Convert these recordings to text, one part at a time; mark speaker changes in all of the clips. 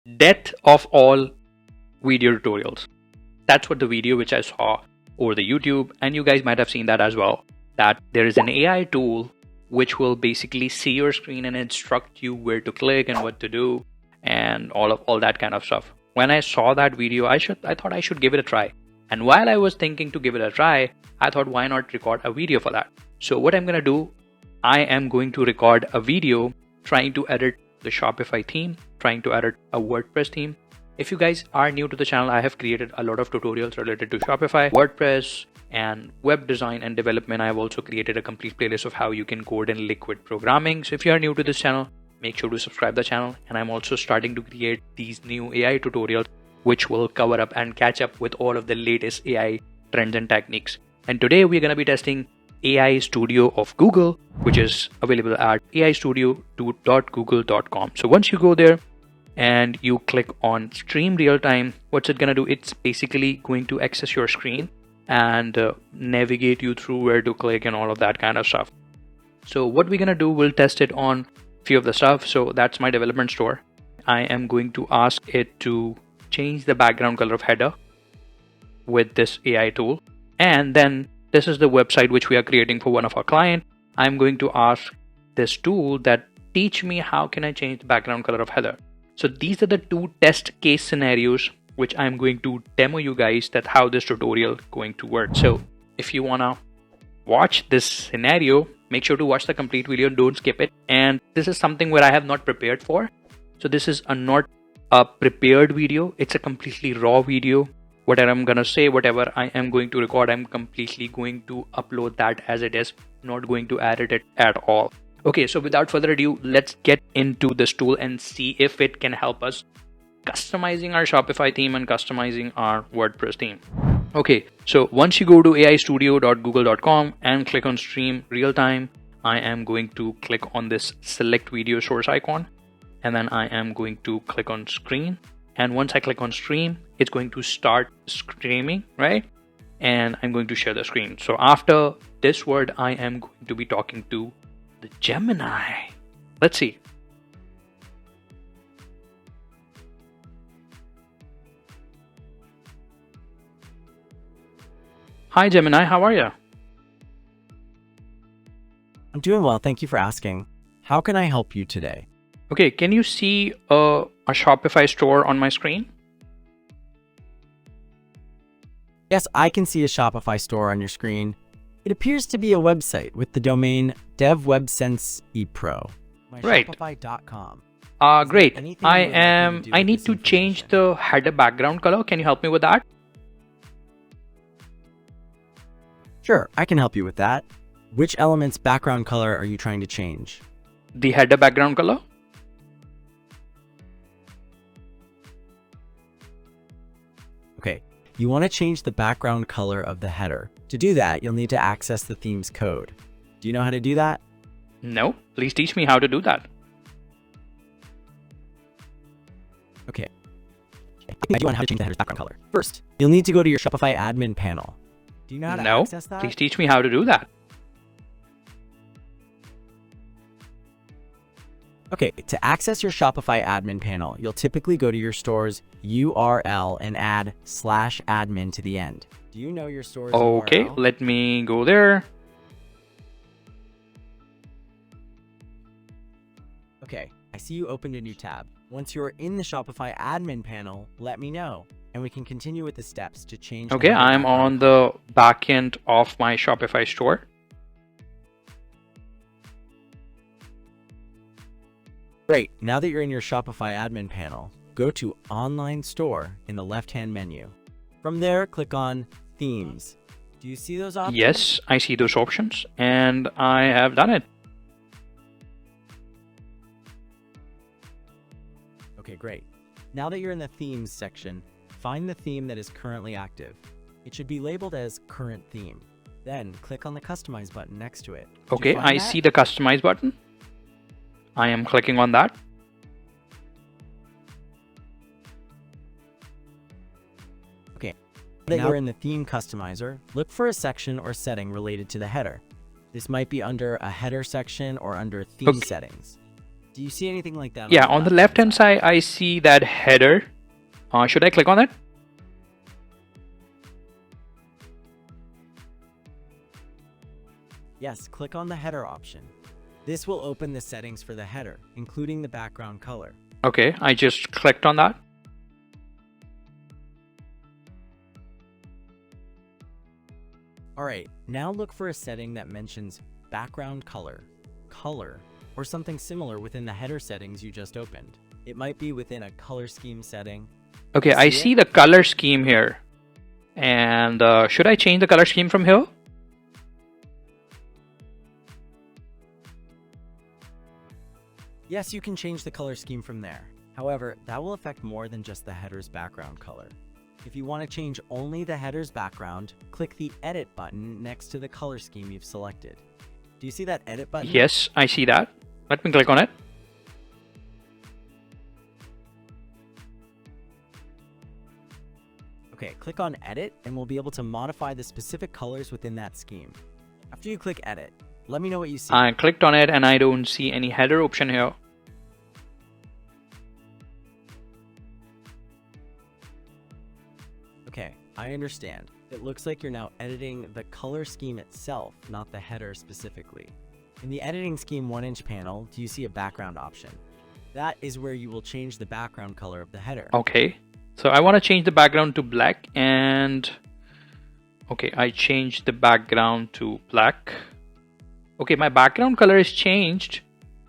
Speaker 1: death of all video tutorials. That's what the video which I saw over the YouTube, and you guys might have seen that as well, that there is an AI tool which will basically see your screen and instruct you where to click and what to do and all that kind of stuff. When I saw that video, I thought I should give it a try. And while I was thinking to give it a try, I thought, why not record a video for that? So what I'm gonna do, I am going to record a video trying to edit the Shopify theme, trying to edit a WordPress theme. If you guys are new to the channel, I have created a lot of tutorials related to Shopify, WordPress, and web design and development. I have also created a complete playlist of how you can code in Liquid programming. So if you are new to this channel, make sure to subscribe to the channel. And I'm also starting to create these new AI tutorials, which will cover up and catch up with all of the latest AI trends and techniques. And today we're going to be testing AI Studio of Google, which is available at aistudio.google.com. So once you go there and you click on stream real time, what's it going to do? It's basically going to access your screen and navigate you through where to click and all of that kind of stuff. So what we're going to do, we'll test it on a few of the stuff. So that's my development store. I am going to ask it to change the background color of header with this AI tool. And then this is the website which we are creating for one of our clients. I'm going to ask this tool that teach me how can I change the background color of header. So these are the two test case scenarios which I'm going to demo you guys that how this tutorial going to work. So if you wanna watch this scenario, make sure to watch the complete video, don't skip it. And this is something where I have not prepared for. So this is not a prepared video, it's a completely raw video. Whatever I'm gonna say, whatever I am going to record, I'm completely going to upload that as it is, not going to edit it at all. Okay, so without further ado, let's get into this tool and see if it can help us customizing our Shopify theme and customizing our WordPress theme. Okay, so once you go to aistudio.google.com and click on stream real time, I am going to click on this select video source icon, and then I am going to click on screen. And once I click on stream, it's going to start streaming, right? And I'm going to share the screen. So after this word, I am going to be talking to the Gemini. Let's see. Hi, Gemini, how are you?
Speaker 2: I'm doing well, thank you for asking. How can I help you today?
Speaker 1: Okay, can you see a Shopify store on my screen?
Speaker 2: Yes, I can see a Shopify store on your screen. It appears to be a website with the domain devwebsense.epro.
Speaker 1: Right.
Speaker 2: Shopify.com.
Speaker 1: Great. I need to change the header background color. Can you help me with that?
Speaker 2: Sure, I can help you with that. Which element's background color are you trying to change?
Speaker 1: The header background color?
Speaker 2: Okay, you want to change the background color of the header. To do that, you'll need to access the theme's code. Do you know how to do that?
Speaker 1: No, please teach me how to do that.
Speaker 2: Okay. I do want how to change the header's background color. First, you'll need to go to your Shopify admin panel. Do you know how to access that?
Speaker 1: Please teach me how to do that.
Speaker 2: Okay, to access your Shopify admin panel, you'll typically go to your store's URL and add /admin to the end. Do you know your store's
Speaker 1: Okay,
Speaker 2: URL?
Speaker 1: let me go there.
Speaker 2: Okay, I see you opened a new tab. Once you're in the Shopify admin panel, let me know, and we can continue with the steps to change.
Speaker 1: Okay, I'm on the back end of my Shopify store.
Speaker 2: Great, now that you're in your Shopify admin panel, go to Online Store in the left-hand menu. From there, click on Themes. Do you see those options?
Speaker 1: Yes, I see those options, and I have done it.
Speaker 2: Okay, great. Now that you're in the Themes section, find the theme that is currently active. It should be labeled as Current Theme. Then click on the Customize button next to it.
Speaker 1: Okay, I see the Customize button. I am clicking on that.
Speaker 2: Okay, now that you're in the Theme Customizer, look for a section or setting related to the header. This might be under a header section or under theme settings. Do you see anything like that?
Speaker 1: Yeah, on the left-hand side, I see that header. Should I click on it?
Speaker 2: Yes, click on the header option. This will open the settings for the header, including the background color.
Speaker 1: Okay, I just clicked on that.
Speaker 2: Alright, now look for a setting that mentions background color, or something similar within the header settings you just opened. It might be within a color scheme setting.
Speaker 1: Okay, I see the color scheme here. And should I change the color scheme from here?
Speaker 2: Yes, you can change the color scheme from there. However, that will affect more than just the header's background color. If you want to change only the header's background, click the Edit button next to the color scheme you've selected. Do you see that Edit button?
Speaker 1: Yes, I see that. Let me click on it.
Speaker 2: Okay, click on Edit and we'll be able to modify the specific colors within that scheme. After you click Edit, let me know what you see.
Speaker 1: I clicked on it and I don't see any header option here.
Speaker 2: Okay, I understand. It looks like you're now editing the color scheme itself, not the header specifically. In the editing scheme 1-inch panel, do you see a background option? That is where you will change the background color of the header.
Speaker 1: Okay, so I want to change the background to black and okay, I changed the background to black. Okay, my background color is changed,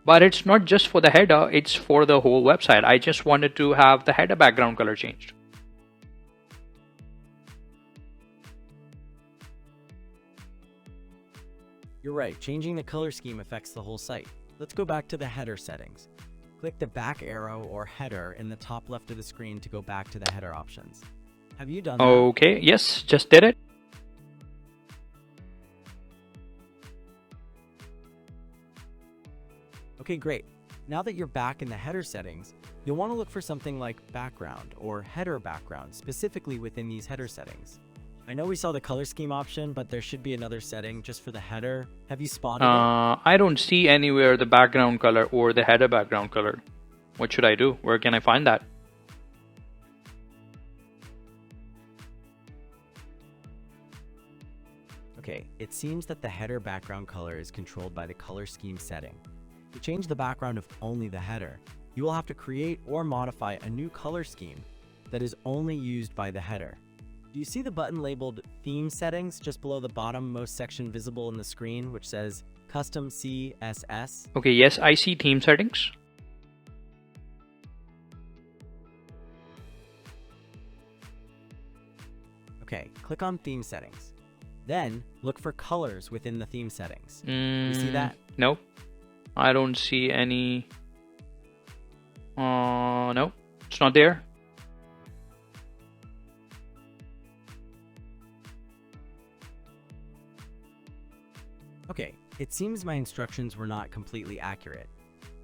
Speaker 1: but it's not just for the header, it's for the whole website. I just wanted to have the header background color changed.
Speaker 2: You're right, changing the color scheme affects the whole site. Let's go back to the header settings. Click the back arrow or header in the top left of the screen to go back to the header options. Have you done that?
Speaker 1: Okay, yes, just did it.
Speaker 2: Okay, great. Now that you're back in the header settings, you'll want to look for something like background or header background specifically within these header settings. I know we saw the color scheme option, but there should be another setting just for the header. Have you spotted it?
Speaker 1: I don't see anywhere the background color or the header background color. What should I do? Where can I find that?
Speaker 2: Okay, it seems that the header background color is controlled by the color scheme setting. To change the background of only the header, you will have to create or modify a new color scheme that is only used by the header. Do you see the button labeled Theme Settings just below the bottom-most section visible in the screen, which says Custom CSS?
Speaker 1: Okay, yes, I see theme settings.
Speaker 2: Okay, click on Theme Settings. Then, look for colors within the theme settings. You see that?
Speaker 1: No, I don't see any. No, it's not there.
Speaker 2: Okay, it seems my instructions were not completely accurate.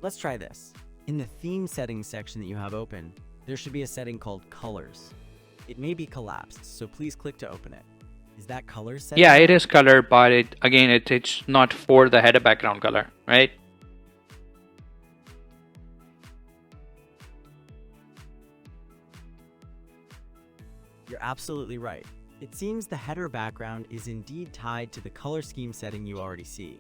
Speaker 2: Let's try this. In the theme settings section that you have open, there should be a setting called Colors. It may be collapsed, so please click to open it. Is that color setting?
Speaker 1: Yeah, it is color, but it's not for the header background color, right?
Speaker 2: You're absolutely right. It seems the header background is indeed tied to the color scheme setting you already see.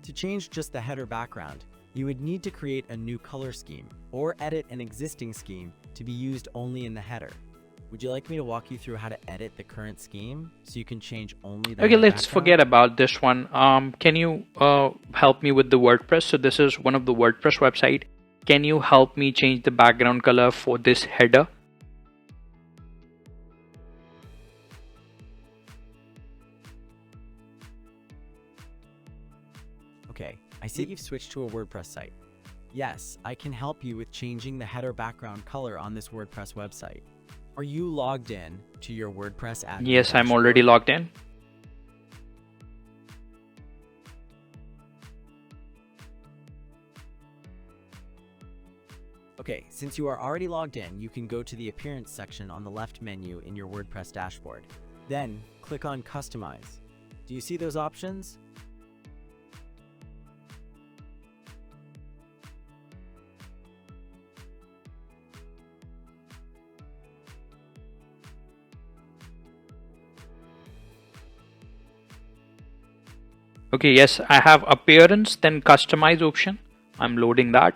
Speaker 2: To change just the header background, you would need to create a new color scheme or edit an existing scheme to be used only in the header. Would you like me to walk you through how to edit the current scheme so you can change only the
Speaker 1: Okay, let's forget about this one. Can you help me with the WordPress? So this is one of the WordPress website. Can you help me change the background color for this header?
Speaker 2: Okay, I see you've switched to a WordPress site. Yes, I can help you with changing the header background color on this WordPress website. Are you logged in to your WordPress admin?
Speaker 1: Yes, I'm already logged in.
Speaker 2: Okay, since you are already logged in, you can go to the Appearance section on the left menu in your WordPress dashboard. Then, click on Customize. Do you see those options?
Speaker 1: Okay, yes, I have appearance, then customize option. I'm loading that.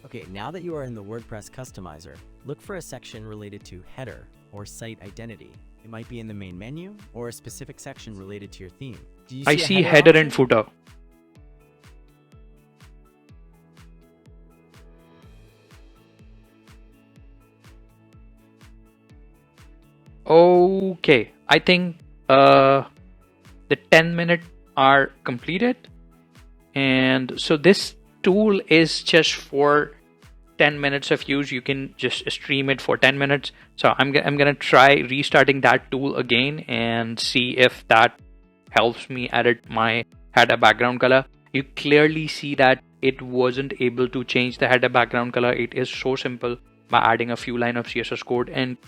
Speaker 2: Okay, now that you are in the WordPress customizer, look for a section related to header or site identity. It might be in the main menu or a specific section related to your theme. Do you
Speaker 1: I
Speaker 2: see
Speaker 1: see
Speaker 2: a
Speaker 1: header and
Speaker 2: option?
Speaker 1: footer. Okay, I think the 10 minutes are completed. And so this tool is just for 10 minutes of use. You can just stream it for 10 minutes. So I'm gonna try restarting that tool again and see if that helps me edit my header background color. You clearly see that it wasn't able to change the header background color. It is so simple by adding a few lines of CSS code and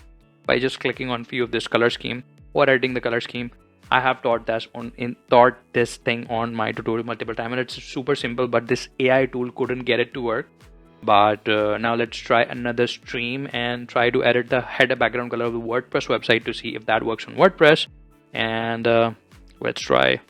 Speaker 1: by just clicking on few of this color scheme or editing the color scheme. I have taught this thing on my tutorial multiple times, and it's super simple, but this AI tool couldn't get it to work. But now let's try another stream and try to edit the header background color of the WordPress website to see if that works on WordPress. And let's try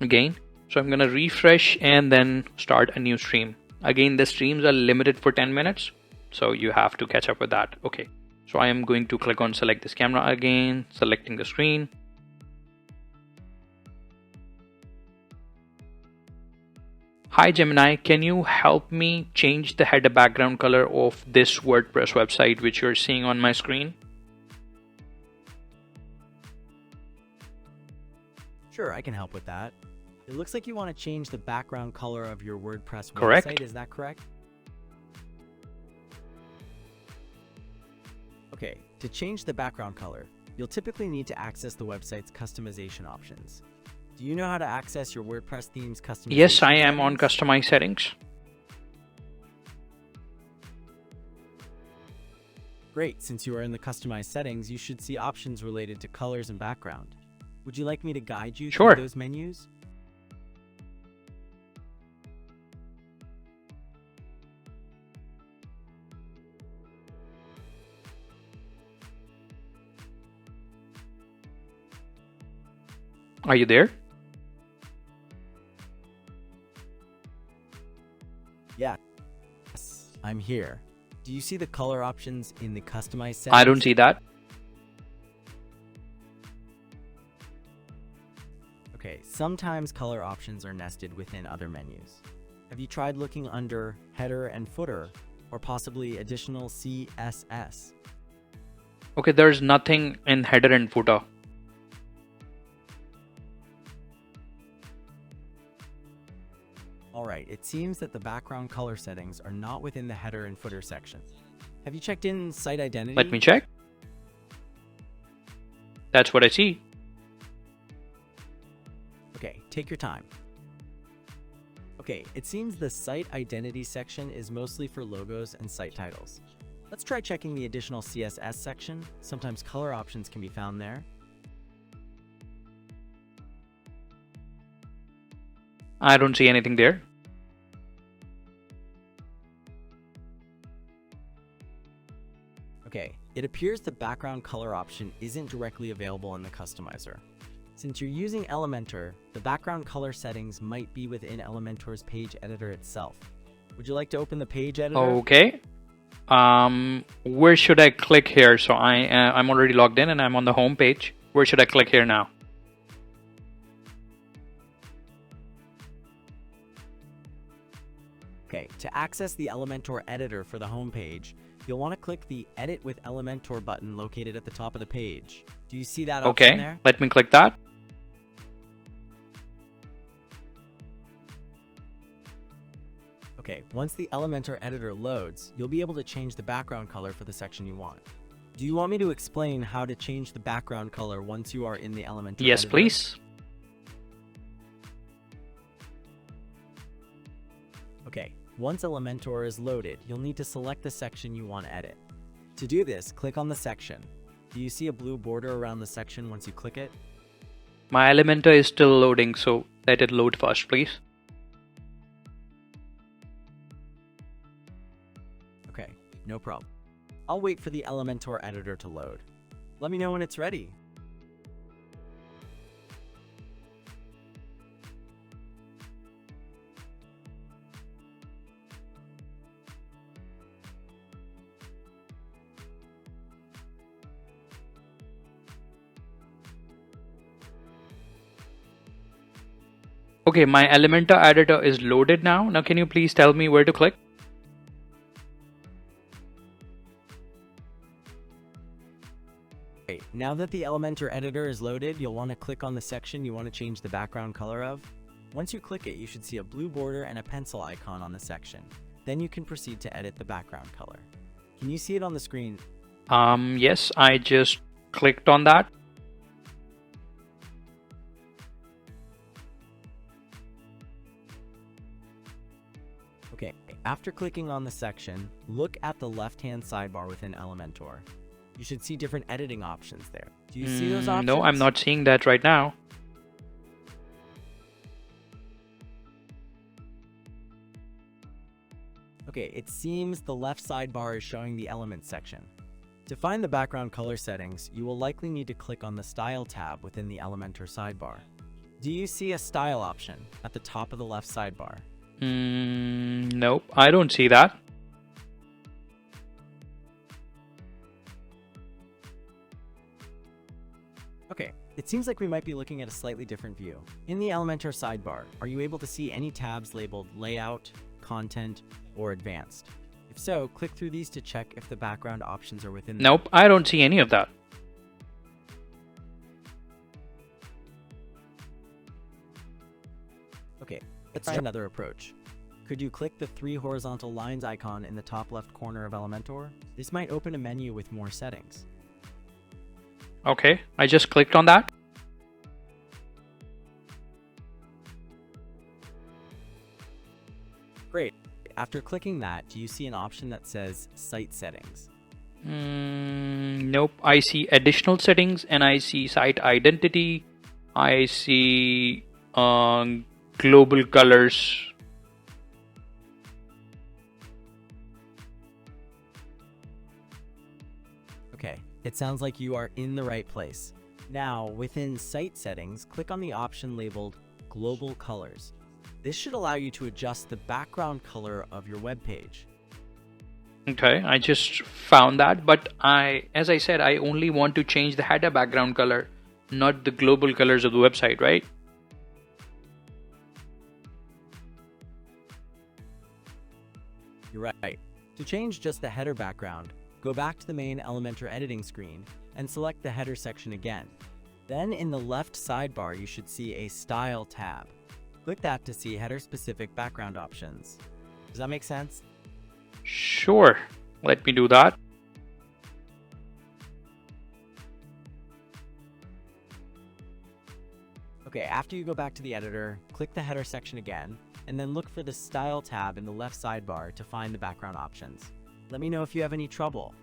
Speaker 1: again. So I'm gonna refresh and then start a new stream. Again, the streams are limited for 10 minutes, so you have to catch up with that. Okay, so I am going to click on select this camera again, selecting the screen. Hi Gemini, can you help me change the header background color of this WordPress website which you're seeing on my screen?
Speaker 2: Sure, I can help with that. It looks like you want to change the background color of your WordPress
Speaker 1: Correct.
Speaker 2: website, is that correct? Okay, to change the background color, you'll typically need to access the website's customization options. Do you know how to access your WordPress theme's customization?
Speaker 1: Yes, I am on
Speaker 2: settings?
Speaker 1: customize settings.
Speaker 2: Great, since you are in the customized settings, you should see options related to colors and background. Would you like me to guide you
Speaker 1: Sure.
Speaker 2: through those menus?
Speaker 1: Are you there?
Speaker 2: Yes, I'm here. Do you see the color options in the customized settings?
Speaker 1: I don't see that.
Speaker 2: Okay, sometimes color options are nested within other menus. Have you tried looking under header and footer, or possibly additional CSS?
Speaker 1: Okay, there's nothing in header and footer.
Speaker 2: Alright, it seems that the background color settings are not within the header and footer section. Have you checked in site identity?
Speaker 1: Let me check. That's what I see.
Speaker 2: Okay, take your time. Okay, it seems the site identity section is mostly for logos and site titles. Let's try checking the additional CSS section. Sometimes color options can be found there.
Speaker 1: I don't see anything there.
Speaker 2: Okay, it appears the background color option isn't directly available in the customizer. Since you're using Elementor, the background color settings might be within Elementor's page editor itself. Would you like to open the page editor?
Speaker 1: Okay. Where should I click here? So I'm already logged in and I'm on the home page. Where should I click here now?
Speaker 2: Okay, to access the Elementor editor for the home page, you'll want to click the Edit with Elementor button located at the top of the page. Do you see that option
Speaker 1: Okay,
Speaker 2: there?
Speaker 1: let me click that.
Speaker 2: Okay, once the Elementor editor loads, you'll be able to change the background color for the section you want. Do you want me to explain how to change the background color once you are in the Elementor
Speaker 1: Yes,
Speaker 2: editor?
Speaker 1: please.
Speaker 2: Okay, once Elementor is loaded, you'll need to select the section you want to edit. To do this, click on the section. Do you see a blue border around the section once you click it?
Speaker 1: My Elementor is still loading, so let it load first, please.
Speaker 2: Okay, no problem. I'll wait for the Elementor editor to load. Let me know when it's ready.
Speaker 1: Okay, my Elementor editor is loaded now. Now can you please tell me where to click?
Speaker 2: Great. Now that the Elementor editor is loaded, you'll want to click on the section you want to change the background color of. Once you click it, you should see a blue border and a pencil icon on the section. Then you can proceed to edit the background color. Can you see it on the screen?
Speaker 1: Yes, I just clicked on that.
Speaker 2: Okay, after clicking on the section, look at the left-hand sidebar within Elementor. You should see different editing options there. Do you see those options?
Speaker 1: No, I'm not seeing that right now.
Speaker 2: Okay, it seems the left sidebar is showing the Elements section. To find the background color settings, you will likely need to click on the Style tab within the Elementor sidebar. Do you see a Style option at the top of the left sidebar?
Speaker 1: Nope, I don't see that.
Speaker 2: Okay, it seems like we might be looking at a slightly different view. In the Elementor sidebar, are you able to see any tabs labeled Layout, Content, or Advanced? If so, click through these to check if the background options are within them.
Speaker 1: Nope, I don't see any of that.
Speaker 2: Okay, let's try another approach. Could you click the 3 horizontal lines icon in the top left corner of Elementor? This might open a menu with more settings.
Speaker 1: Okay, I just clicked on that.
Speaker 2: Great. After clicking that, do you see an option that says Site Settings?
Speaker 1: Nope, I see additional settings and I see site identity. I see global colors.
Speaker 2: Okay, it sounds like you are in the right place. Now, within Site Settings, click on the option labeled Global Colors. This should allow you to adjust the background color of your web page.
Speaker 1: Okay, I just found that, but as I said, I only want to change the header background color, not the global colors of the website, right?
Speaker 2: You're right. To change just the header background, go back to the main Elementor editing screen and select the header section again. Then in the left sidebar, you should see a Style tab. Click that to see header-specific background options. Does that make sense?
Speaker 1: Sure, let me do that.
Speaker 2: Okay, after you go back to the editor, click the header section again, and then look for the Style tab in the left sidebar to find the background options. Let me know if you have any trouble.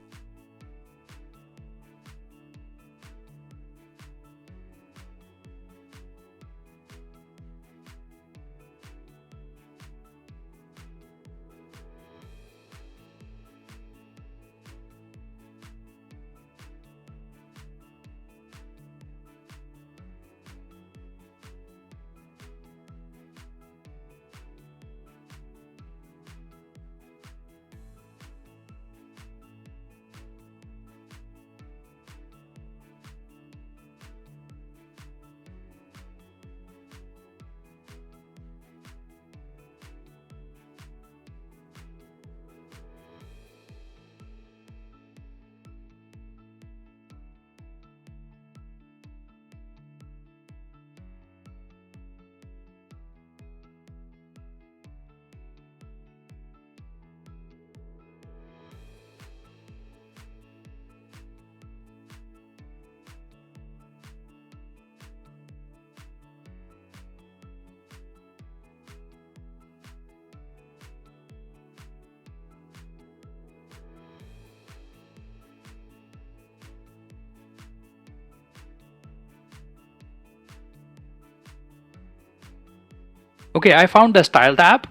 Speaker 1: Okay, I found the Style tab.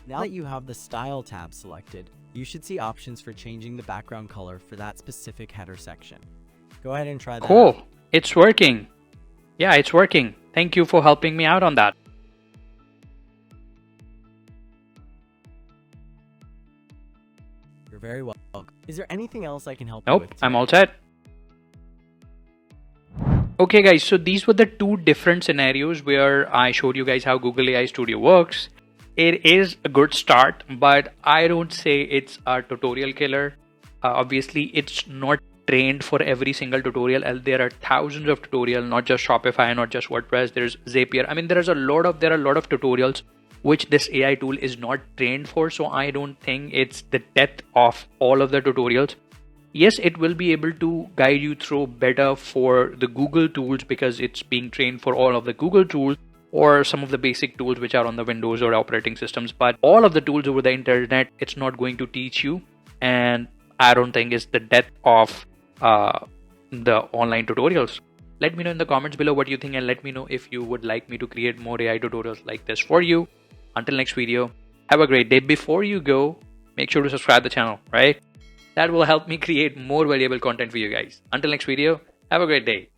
Speaker 2: Now that you have the Style tab selected, you should see options for changing the background color for that specific header section. Go ahead and try that out.
Speaker 1: Cool. It's working. Yeah, it's working. Thank you for helping me out on that.
Speaker 2: You're very welcome. Is there anything else I can help you
Speaker 1: Nope,
Speaker 2: with today?
Speaker 1: I'm all set. Okay guys, so these were the two different scenarios where I showed you guys how Google AI Studio works. It is a good start, but I don't say it's a tutorial killer. Obviously, it's not trained for every single tutorial. There are thousands of tutorials, not just Shopify, not just WordPress. There's Zapier. I mean, there are a lot of tutorials which this AI tool is not trained for. So I don't think it's the depth of all of the tutorials. Yes, it will be able to guide you through better for the Google tools because it's being trained for all of the Google tools or some of the basic tools which are on the Windows or operating systems. But all of the tools over the internet, it's not going to teach you. And I don't think it's the depth of the online tutorials. Let me know in the comments below what you think, and let me know if you would like me to create more AI tutorials like this for you. Until next video, have a great day. Before you go, make sure to subscribe the channel, right? That will help me create more valuable content for you guys. Until next video, have a great day.